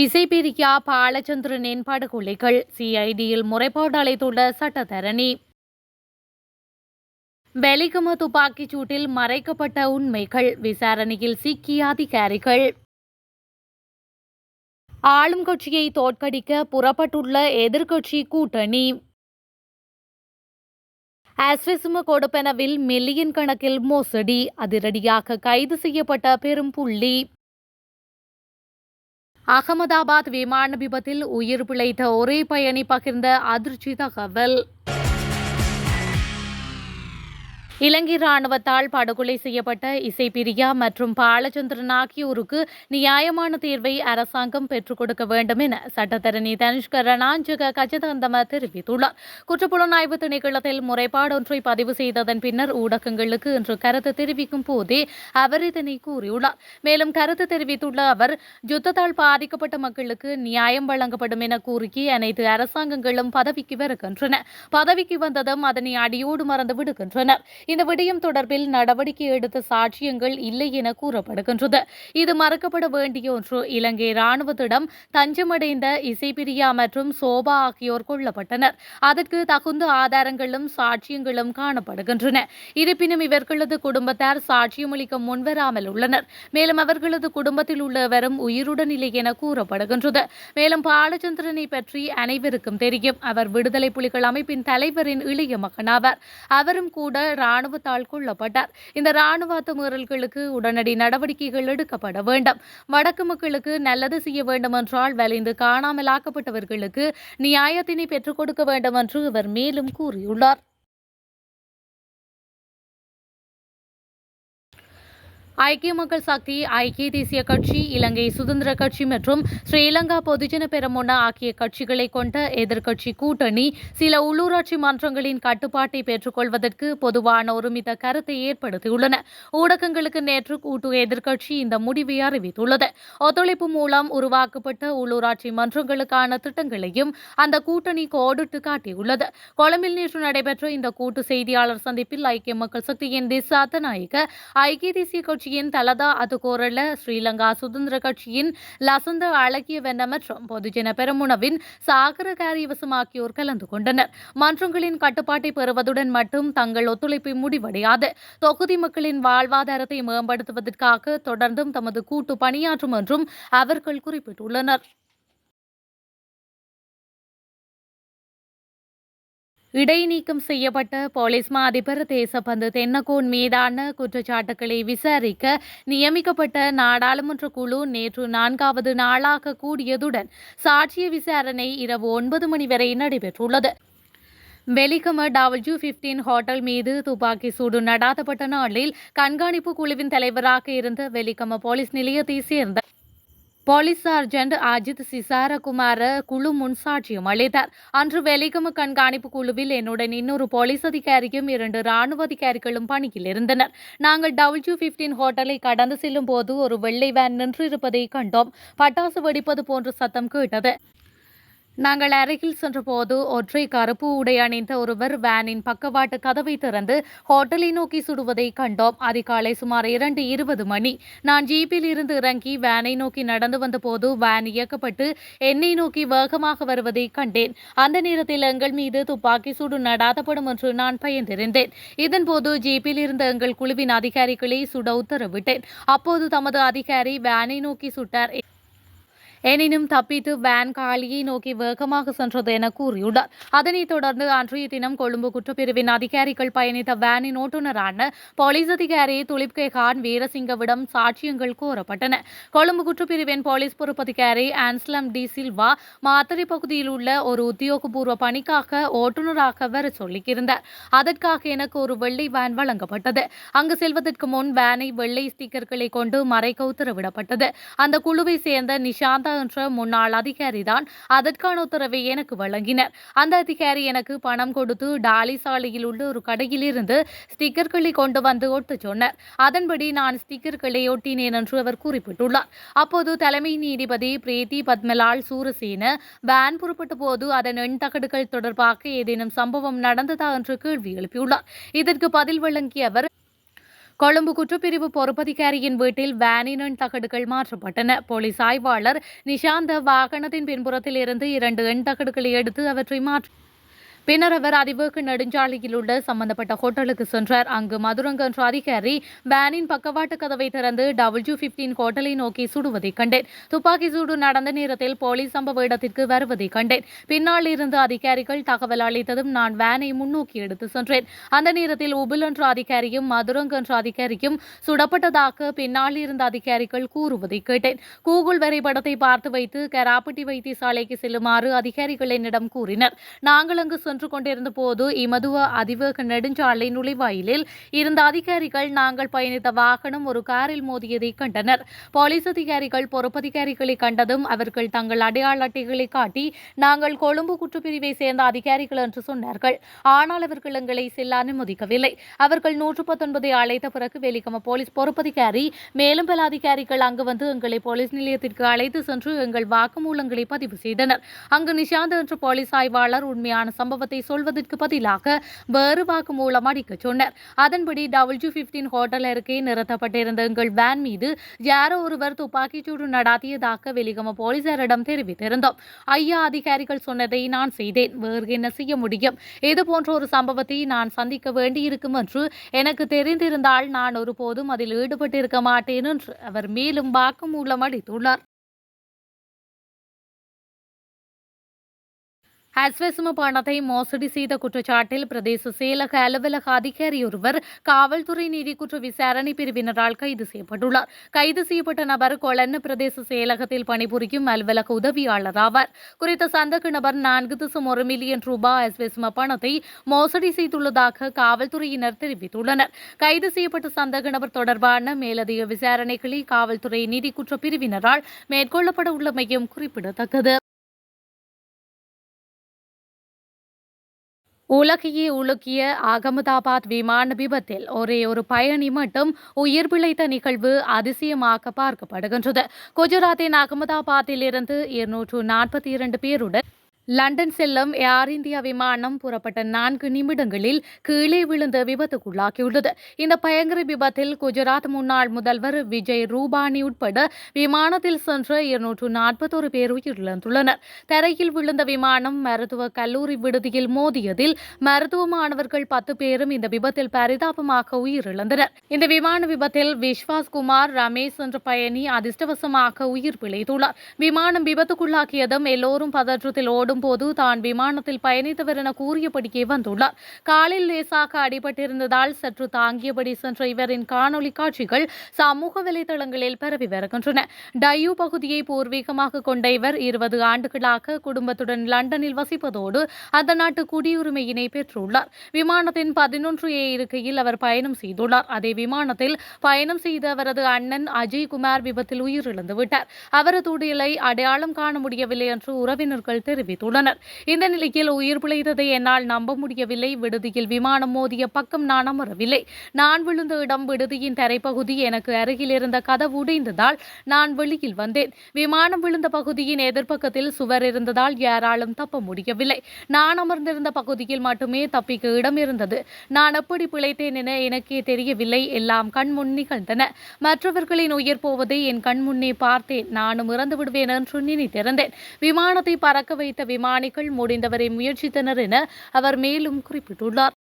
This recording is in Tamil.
இசைப்பிரியா பாலச்சந்திரனின் படுகொலைகள் சிஐடியில் முறைப்பாடு அளித்துள்ள சட்டத்தரணி. வெலிகம துப்பாக்கிச் சூட்டில் மறைக்கப்பட்ட உண்மைகள் விசாரணையில் சிக்கிய அதிகாரிகள். ஆளும் கட்சியை தோற்கடிக்க புறப்பட்டுள்ள எதிர்க்கட்சி கூட்டணி. ஆஸ்விசும கொடுப்பனவில் மில்லியன் கணக்கில் மோசடி அதிரடியாக கைது செய்யப்பட்ட பெரும் புள்ளி. அகமதாபாத் விமான விபத்தில் உயிர் பிழைத்த ஒரே பயணி பகிர்ந்த அதிர்ச்சி தகவல். இலங்கை ராணுவத்தால் படுகொலை செய்யப்பட்ட இசைப்பிரியா மற்றும் பாலச்சந்திரன் ஆகியோருக்கு நியாயமான தீர்வை அரசாங்கம் பெற்றுக் கொடுக்க வேண்டும் என சட்டத்தரணி தனிஷ்க ரணாஞ்சக கஜதந்தம தெரிவித்துள்ளார். குற்றப்புலனாய்வு திணைக்களத்தில் முறைப்பாடு ஒன்றை பதிவு செய்ததன் பின்னர் ஊடகங்களுக்கு இன்று கருத்து தெரிவிக்கும் போதே அவர் இதனை கூறியுள்ளார். மேலும் கருத்து தெரிவித்துள்ள அவர், யுத்தத்தால் பாதிக்கப்பட்ட மக்களுக்கு நியாயம் வழங்கப்படும் என கூறி அனைத்து அரசாங்கங்களும் பதவிக்கு வருகின்றன. பதவிக்கு வந்ததும் அதனை அடியோடு மறந்து விடுகின்றனர். இந்த விடயம் தொடர்பில் நடவடிக்கை எடுத்த சாட்சியங்கள் இல்லை என கூறப்படுகின்றது. இது மறக்கப்பட வேண்டிய ஒன்று. இலங்கை ராணுவத்திடம் தஞ்சமடைந்த இசைப்பிரியா மற்றும் சோபா ஆகியோர் கொல்லப்பட்டனர். அதற்கு தகுந்த ஆதாரங்களும் சாட்சியங்களும் காணப்படுகின்றன. இருப்பினும் இவர்களது குடும்பத்தார் சாட்சியமளிக்க முன்வராமல் உள்ளனர். மேலும் அவர்களது குடும்பத்தில் உள்ளவரும் உயிருடன் இல்லை என கூறப்படுகின்றது. மேலும் பாலச்சந்திரனை பற்றி அனைவருக்கும் தெரியும். அவர் விடுதலை புலிகள் அமைப்பின் தலைவரின் இளைய மகனாவார். அவரும் கூட ராணுவத்தால் கொல்லப்பட்டார். இந்த ராணுவ அத்துமீறல்களுக்கு உடனடி நடவடிக்கைகள் எடுக்கப்பட வேண்டும். வடக்கு மக்களுக்கு நல்லது செய்ய வேண்டும் என்றால் வலிந்து காணாமலாக்கப்பட்டவர்களுக்கு நியாயத்தினை பெற்றுக் கொடுக்க வேண்டும் என்று அவர் மேலும் கூறியுள்ளார். ஐக்கிய மக்கள் சக்தி, ஐக்கிய தேசிய கட்சி, இலங்கை சுதந்திர கட்சி மற்றும் ஸ்ரீலங்கா பொதுஜன பெரமுன ஆகிய கட்சிகளை கொண்ட எதிர்க்கட்சி கூட்டணி சில உள்ளூராட்சி மன்றங்களின் கட்டுப்பாட்டை பெற்றுக்கொள்வதற்கு பொதுவான ஒருமித்த கருத்தை ஏற்படுத்தியுள்ளன. ஊடகங்களுக்கு நேற்று கூட்டு எதிர்க்கட்சி இந்த முடிவை அறிவித்துள்ளது. ஒத்துழைப்பு மூலம் உருவாக்கப்பட்ட உள்ளூராட்சி மன்றங்களுக்கான திட்டங்களையும் அந்த கூட்டணி கோடிட்டு காட்டியுள்ளது. கொழும்பில் நேற்று நடைபெற்ற இந்த கூட்டு செய்தியாளர் சந்திப்பில் ஐக்கிய மக்கள் சக்தியின் திசா நாயக்க, ஐக்கிய தேசிய கட்சி தலதா அதுகோரள, ஸ்ரீலங்கா சுதந்திர கட்சியின் லசந்த அழகியவென்ன மற்றும் பொதுஜன பெரமுனவின் சாகர காரியவசம் ஆகியோர் கலந்து கொண்டனர். மன்றங்களின் கட்டுப்பாட்டை பெறுவதுடன் மட்டும் தங்கள் ஒத்துழைப்பை முடிவடையாது. தொகுதி மக்களின் வாழ்வாதாரத்தை மேம்படுத்துவதற்காக தொடர்ந்தும் தமது கூட்டு பணியாற்றும் என்றும் அவர்கள் குறிப்பிட்டுள்ளனர். இடைநீக்கம் செய்யப்பட்ட போலீஸ் மா அதிபர் தேசபந்து தென்னகோன் மீதான குற்றச்சாட்டுகளை விசாரிக்க நியமிக்கப்பட்ட நாடாளுமன்ற குழு நேற்று 4வது நாளாக கூடியதுடன் சாட்சிய விசாரணை இரவு 9 மணி வரை நடைபெற்றுள்ளது. வெலிகம W15 ஹோட்டல் மீது துப்பாக்கி சூடு நடாத்தப்பட்ட நாளில் கண்காணிப்பு குழுவின் தலைவராக இருந்த வெலிகம போலீஸ் நிலையத்தை சேர்ந்த போலீஸ் சார்ஜென்ட் அஜித் சிசாரகுமார குழு முன் சாட்சியம் அளித்தார். அன்று வெலிகம கண்காணிப்பு குழுவில் என்னுடன் இன்னொரு போலீஸ் அதிகாரியும் 2 ராணுவ அதிகாரிகளும் பணியில் இருந்தனர். நாங்கள் W15 ஹோட்டலை கடந்து செல்லும் போது ஒரு வெள்ளை வேன் நின்றிருப்பதை கண்டோம். பட்டாசு வெடிப்பது போன்ற சத்தம் கேட்டது. நாங்கள் அருகில் சென்றபோது ஒற்றை கருப்பு உடை அணிந்த ஒருவர் வேனின் பக்கவாட்டு கதவை திறந்து ஹோட்டலை நோக்கி சுடுவதை கண்டோம். அதிகாலை சுமார் 2:20 மணி. நான் ஜீப்பில் இருந்து இறங்கி வேனை நோக்கி நடந்து வந்தபோது வேன் இயக்கப்பட்டு என்னை நோக்கி வேகமாக வருவதை கண்டேன். அந்த நேரத்தில் எங்கள் மீது துப்பாக்கி சூடு நடாத்தப்படும் என்று நான் பயந்திருந்தேன். இதன்போது ஜீப்பில் இருந்த எங்கள் குழுவின் அதிகாரிகளை சுட உத்தரவிட்டேன். அப்போது தமது அதிகாரி வேனை நோக்கி சுட்டார். எனினும் தப்பித்து வேன் காலியை நோக்கி வேகமாக சென்றது என கூறியுள்ளார். அதனைத் தொடர்ந்து அன்றைய தினம் கொழும்பு குற்றப்பிரிவின் அதிகாரிகள் பயணித்த வேனின் ஓட்டுநரான போலீஸ் அதிகாரி துலிப் கே கான் வீரசிங்கவிடம் சாட்சியங்கள் கோரப்பட்டன. கொழும்பு குற்றப்பிரிவின் போலீஸ் பொறுப்பதிகாரி ஆன்ஸ்லம் டி சில்வா மாத்தறை பகுதியில் உள்ள ஒரு உத்தியோகபூர்வ பணிக்காக ஓட்டுநராக வர சொல்லியிருந்தார். அதற்காக எனக்கு ஒரு வெள்ளை வேன் வழங்கப்பட்டது. அங்கு செல்வதற்கு முன் வேனை வெள்ளை ஸ்டிக்கர்களை கொண்டு மறைக்க உத்தரவிடப்பட்டது. அந்த குழுவை சேர்ந்த நிஷாந்தா என்ற முன்னாள் அதிகாரிதான் அதற்கான உத்தரவை எனக்கு வழங்கினர். அந்த அதிகாரி எனக்கு பணம் கொடுத்து டாலி சாலையில் உள்ள ஒரு கடையில் இருந்து ஸ்டிக்கர்களை கொண்டு வந்து ஒட்ட சொன்னார். அதன்படி நான் ஸ்டிக்கர்களை ஒட்டினேன் என்று அவர் குறிப்பிட்டுள்ளார். அப்போது தலைமை நீதிபதி பிரீத்தி பத்மலால் சூரசேன வேன் புறப்பட்ட போது அதன் எண்தகடுகள் தொடர்பாக ஏதேனும் சம்பவம் நடந்ததா என்று கேள்வி எழுப்பியுள்ளார். இதற்கு பதில் வழங்கிய அவர், கொழும்பு குற்றப்பிரிவு பொறுப்பதிகாரியின் வீட்டில் வேனின் தகடுகள் மாற்றப்பட்டன. போலீஸ் ஆய்வாளர் நிஷாந்த வாகனத்தின் பின்புறத்தில் இருந்து 2 எண் தகடுகளை எடுத்து அவற்றை பின்னர் அவர் அதிவேக நெடுஞ்சாலையில் உள்ள சம்பந்தப்பட்ட ஹோட்டலுக்கு சென்றார். அங்கு மதுரங்க என்ற அதிகாரி வேனின் பக்கவாட்டு கதவை திறந்து W15 ஹோட்டலை நோக்கி சுடுவதை கண்டேன். துப்பாக்கி சூடு நடந்த நேரத்தில் போலீஸ் சம்பவ இடத்திற்கு வருவதை கண்டேன். பின்னால் இருந்து அதிகாரிகள் தகவல் அளித்ததும் நான் வேனை முன்னோக்கி எடுத்து சென்றேன். அந்த நேரத்தில் உபில் என்ற அதிகாரியும் மதுரங்க என்ற அதிகாரியும் சுடப்பட்டதாக பின்னால் இருந்த அதிகாரிகள் கூறுவதை கேட்டேன். கூகுள் வரைபடத்தை பார்த்து வைத்து கராப்பட்டி வைத்தியசாலைக்கு செல்லுமாறு அதிகாரிகள் என்னிடம் கூறினர். நாங்கள் அங்கு சென்று கொண்டிருந்த போது இமதுவ அதிவேக நெடுஞ்சாலை நுழைவாயிலில் இருந்த அதிகாரிகள் நாங்கள் பயணித்த வாகனம் ஒரு காரில் மோதியதை கண்டனர். போலீஸ் அதிகாரிகள் பொறுப்பதிகாரிகளை கண்டதும் அவர்கள் தங்கள் அடையாள அட்டைகளை காட்டி நாங்கள் கொழும்பு குற்றப்பிரிவை சேர்ந்த அதிகாரிகள் என்று சொன்னார்கள். ஆனால் அவர்கள் எங்களை செல்ல அனுமதிக்கவில்லை. அவர்கள் 119 அழைத்த பிறகு வெலிகம போலீஸ் பொறுப்பதிகாரி மேலும் பல அதிகாரிகள் அங்கு வந்து எங்களை போலீஸ் நிலையத்திற்கு அழைத்து சென்று எங்கள் வாக்குமூலங்களை பதிவு செய்தனர். அங்கு நிஷாந்த் என்ற போலீஸ் ஆய்வாளர் உண்மையான சம்பவத்தை சொல்வதற்கு பதிலாக வேறு வாக்குமூலம் அளிக்க சொன்னார். அதன்படி W15 ஹோட்டல் அருகே நிறுத்தப்பட்டிருந்த எங்கள் வேன் மீது யாரோ ஒருவர் துப்பாக்கிச்சூடு நடாத்தியதாக வெலிகம போலீசாரிடம் தெரிவித்திருந்தோம். ஐயா, அதிகாரிகள் சொன்னதை நான் செய்தேன். வேறு என்ன செய்ய முடியும்? இதுபோன்ற ஒரு சம்பவத்தை நான் சந்திக்க வேண்டியிருக்கும் என்று எனக்கு தெரிந்திருந்தால் நான் ஒருபோதும் அதில் ஈடுபட்டிருக்க மாட்டேன் என்று அவர் மேலும் வாக்குமூலம் அளித்துள்ளார். அஸ்வசும பணத்தை மோசடி செய்த குற்றச்சாட்டில் பிரதேச செயலக அலுவலக அதிகாரியொருவர் காவல்துறை நீதிக்குற்ற விசாரணை பிரிவினரால் கைது செய்யப்பட்டுள்ளார். கைது செய்யப்பட்ட நபர் கொளன்னு பிரதேச செயலகத்தில் பணிபுரியும் அலுவலக உதவியாளர் ஆவார். குறித்த சந்தக நபர் 4.1 மில்லியன் ரூபாய் அஸ்வசும பணத்தை மோசடி செய்துள்ளதாக காவல்துறையினர் தெரிவித்துள்ளனர். கைது செய்யப்பட்ட சந்தக நபர் தொடர்பான மேலதிக விசாரணைகளை காவல்துறை நீதிக்குற்ற பிரிவினரால் மேற்கொள்ளப்பட உள்ளமையும் குறிப்பிடத்தக்கது. உலகையே உலுக்கிய அகமதாபாத் விமான விபத்தில் ஒரே ஒரு பயணி மட்டும் உயிர் பிழைத்த நிகழ்வு அதிசயமாக பார்க்கப்படுகின்றது. குஜராத்தின் அகமதாபாத்தில் இருந்து 242 பேருடன் லண்டன் செல்லும் ஏர் இந்தியா விமானம் புறப்பட்ட 4 நிமிடங்களில் கீழே விழுந்து விபத்துக்குள்ளாகியுள்ளது. இந்த பயங்கர விபத்தில் குஜராத் முன்னாள் முதல்வர் விஜய் ரூபானி உட்பட விமானத்தில் சென்ற 241 பேர் உயிரிழந்துள்ளனர். தரையில் விழுந்த விமானம் மருத்துவ கல்லூரி விடுதியில் மோதியதில் மருத்துவ மாணவர்கள் 10 பேரும் இந்த விபத்தில் பரிதாபமாக உயிரிழந்தனர். இந்த விமான விபத்தில் விஸ்வாஸ் குமார் ரமேஷ் என்ற பயணி அதிர்ஷ்டவசமாக உயிர் பிழைத்துள்ளார். விமானம் விபத்துக்குள்ளாகியதும் எல்லோரும் பதற்றத்தில் ஓடும் போது தான் விமானத்தில் பயணித்தவர் என கூறியபடியே வந்துள்ளார். காலில் லேசாக அடிபட்டிருந்ததால் சற்று தாங்கியபடி சென்ற இவரின் காணொலி காட்சிகள் சமூக வலைதளங்களில் பரவி வருகின்றன. டயூ பகுதியை பூர்வீகமாக கொண்ட இவர் 20 ஆண்டுகளாக குடும்பத்துடன் லண்டனில் வசிப்பதோடு அந்த நாட்டு குடியுரிமையினை பெற்றுள்ளார். விமானத்தின் 11A இருக்கையில் அவர் பயணம் செய்துள்ளார். அதே விமானத்தில் பயணம் செய்த அவரது அண்ணன் அஜய் குமார் விபத்தில் உயிரிழந்து விட்டார். அவரது உடலை அடையாளம் காண முடியவில்லை என்று உறவினர்கள் தெரிவித்துள்ளனர். இந்த நிலையில் உயிர் பிழைத்ததை என்னால் நம்ப முடியவில்லை. விடுதியில் விமானம் மோதிய பக்கம் நான் அமரவில்லை. நான் விழுந்த இடம் விடுதியின் தரைப்பகுதி. எனக்கு அருகில் இருந்த கதவு உடைந்ததால் நான் வெளியில் வந்தேன். விமானம் விழுந்த பகுதியின் எதிர்ப்பக்கத்தில் சுவர் இருந்ததால் யாராலும் தப்ப முடியவில்லை. நான் அமர்ந்திருந்த பகுதியில் மட்டுமே தப்பிக்க இடம் இருந்தது. நான் எப்படி பிழைத்தேன் என எனக்கே தெரியவில்லை. எல்லாம் கண்முன் நிகழ்ந்தன. மற்றவர்களின் உயிர் போவதை என் கண்முன்னே பார்த்தேன். நானும் இறந்து விடுவேன் என்று நினைத்திருந்தேன். விமானத்தை பறக்க வைத்த விமானிகள் முடிந்தவரை முயற்சித்தனர் என அவர் மேலும் குறிப்பிட்டுள்ளார்.